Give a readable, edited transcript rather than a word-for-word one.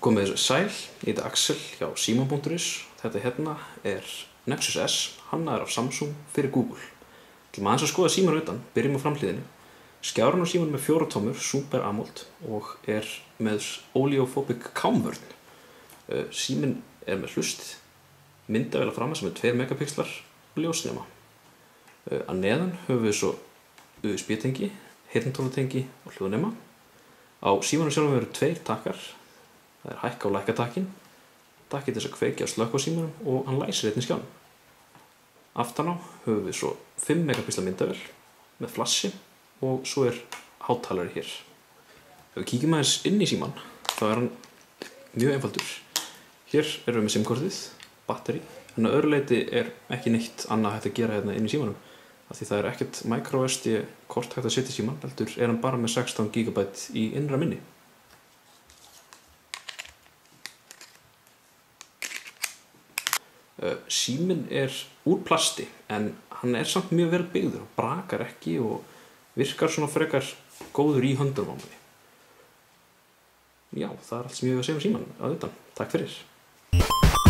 Komið sæl, ég heiti Axel hjá Simon.is. Þetta hérna er Nexus S, hannaður af Samsung fyrir Google. Til maður að skoða símann utan, byrjum á framhliðinu. Skjárinn á símanum er 4 tommur, Super AMOLED og er með oleophobic kámvörn. Síminn er með hlust, myndavél að framan sem er 2 megapixlar og ljósnema. Að neðan höfum við svo USB-tengi, heyrnartóltengi og hljóðnema. Á símanum sjálfum eru 2 takkar. Það er hækka- og lækkatakinn, takki til þess að kveikja og slökkva á símanum og hann læsir einnig skjánum. Aftan á höfum við svo 5 megapixla myndavél með flassi og svo er hátalari hér. Ef við kíkjum aðeins inn í símann þá er hann mjög einfaldur. Hér erum við með SIM-kortið, batteri, en að öðru leyti er ekki neitt annað hægt að gera hérna inn í símanum. Af því það er ekkert microSD kort hægt að setja í símann, heldur er hann bara með 16 GB í innra minni. Síminn er úr plasti en hann er samt mjög vel byggður og brakar ekki og virkar svona frekar góður í höndunum á manni. Já, það er allt sem ég hef að segja um símann að utan. Takk fyrir.